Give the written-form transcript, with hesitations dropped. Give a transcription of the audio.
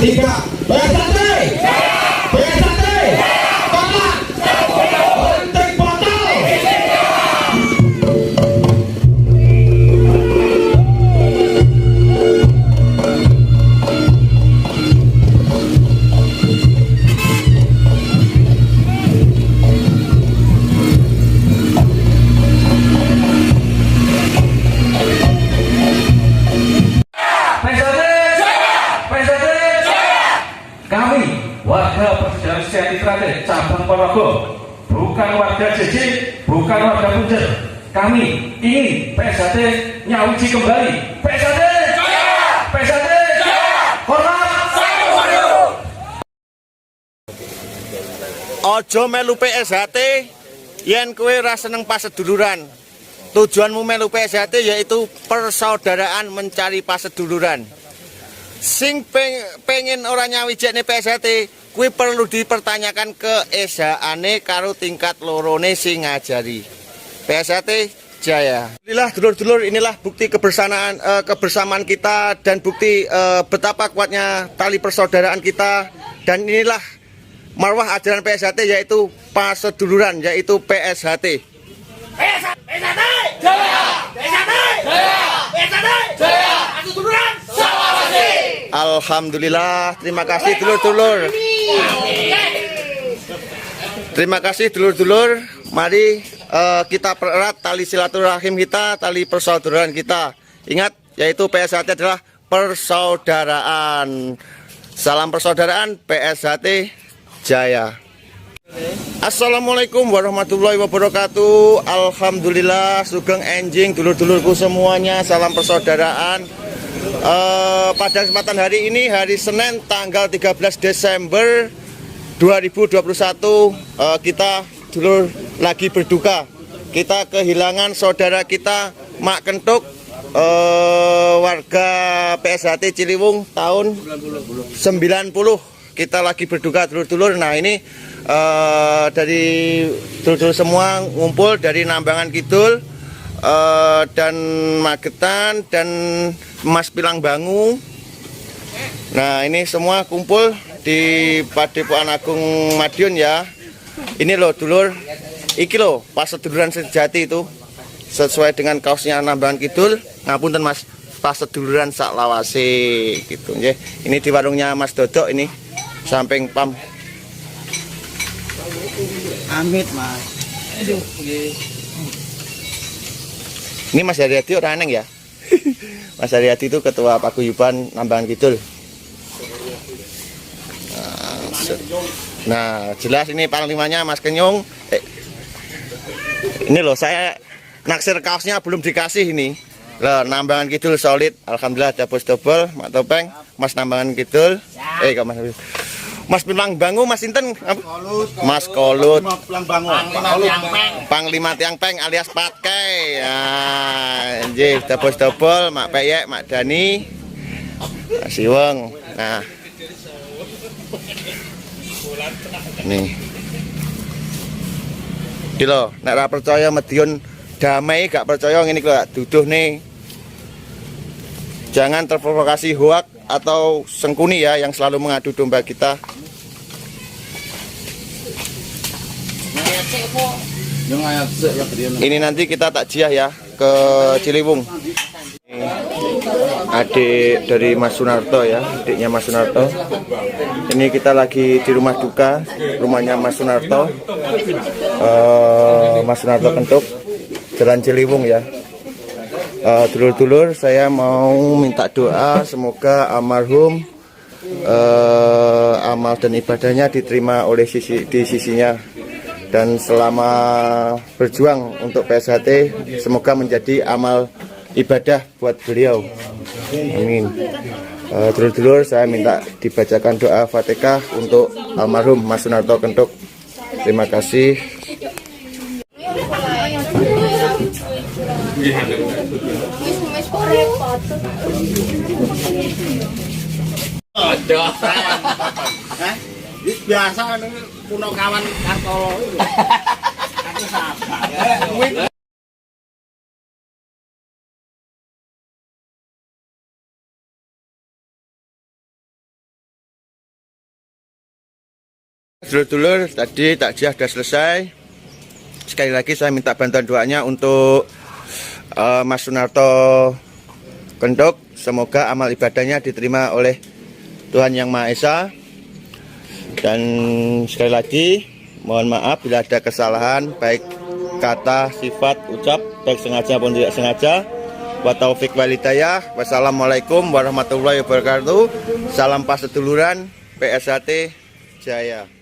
tiga. PSHT. PSHT. Tolak. Penting botol. Kami warga Persaudaraan Sejahtera cabang Ponorogo, bukan warga JJ, bukan warga Punjer. Kami ingin PSHT nyawiji kembali. PSHT jaya! PSHT jaya! Hormat! Ojo melu PSHT yen kowe ra seneng paseduluran. Tujuanmu melu PSHT yaitu persaudaraan mencari paseduluran. Sing pengen ora nyawijekne PSHT kuwi perlu dipertanyakan keesaane karo tingkat lorone sing ngajari. PSHT jaya. Inilah dulur-dulur, inilah bukti kebersamaan kita dan bukti betapa kuatnya tali persaudaraan kita, dan inilah marwah ajaran PSHT yaitu paseduluran, yaitu PSHT. PSHT jaya! PSHT jaya! PSHT jaya! Paseduluran Sawawasi. Alhamdulillah, terima kasih dulur-dulur. Terima kasih dulur-dulur. Mari kita pererat tali silaturahim kita, tali persaudaraan kita. Ingat, yaitu PSHT adalah persaudaraan. Salam persaudaraan, PSHT jaya. Assalamualaikum warahmatullahi wabarakatuh. Alhamdulillah, sugeng enjing dulur-dulurku semuanya. Salam persaudaraan. Pada kesempatan hari ini, hari Senin tanggal 13 Desember 2021, kita dulur lagi berduka. Kita kehilangan saudara kita Mak Kentuk, warga PSHT Ciliwung tahun 90. Kita lagi berduka dulur-dulur. Nah, ini dari dulur-dulur semua ngumpul dari Nambangan Kidul, dan Magetan dan Mas Pilang Bangu. Nah, ini semua kumpul di Padepokan Agung Madiun ya. Ini loh dulur, iki loh paseduluran sejati itu sesuai dengan kaosnya Nambangan Kidul. Ngapunten Mas, paseduluran sak lawase gitu nggih. Ini di warungnya Mas Dodok ini, samping PAM. Amit Mas. Aduh. Ini Mas Haryadi orang aneh ya. Mas Haryadi itu ketua paguyuban Nambangan Kidul. Nah, jelas ini panglimanya Mas Kenyung. Ini loh, saya naksir kaosnya belum dikasih ini. Loh, Nambangan Kidul solid. Alhamdulillah ada bos double, Mak Topeng, Mas Nambangan Kidul. Mas Pilang Bangu, Mas Sinten? Mas Kolut. Panglima Tiang Peng alias Patkai. Nah, nggih, double, Mak Peyek, Mak Dani, Mas Siweng. Nah. Nih. Iki lho, nek ora percaya Madiun damai, gak percaya ngene iki lho, duduh nih. Jangan terprovokasi hoak atau sengkuni ya yang selalu mengadu domba kita. Ini nanti kita takjiah ya ke Ciliwung. Adik dari Mas Sunarto ya, adiknya Mas Sunarto. Ini kita lagi di rumah duka, rumahnya Mas Sunarto. Mas Sunarto Kentuk, Jalan Ciliwung ya. Dulur-dulur, saya mau minta doa semoga almarhum amal dan ibadahnya diterima oleh di sisinya, dan selama berjuang untuk PSHT semoga menjadi amal ibadah buat beliau. Amin. Dulur-dulur, saya minta dibacakan doa Fatihah untuk almarhum Mas Sunarto Kentuk. Terima kasih. Biasa kuno kawan Kartolo itu. Aku sabar. Dulur-dulur, tadi takjiah sudah selesai. Sekali lagi saya minta bantuan doanya untuk Mas Sunarto Kendok. Semoga amal ibadahnya diterima oleh Tuhan Yang Maha Esa. Dan sekali lagi mohon maaf bila ada kesalahan baik kata, sifat, ucap, baik sengaja maupun tidak sengaja. Wa taufik walhidayah. Wassalamualaikum warahmatullahi wabarakatuh. Salam pas seduluran, PSHT Jaya.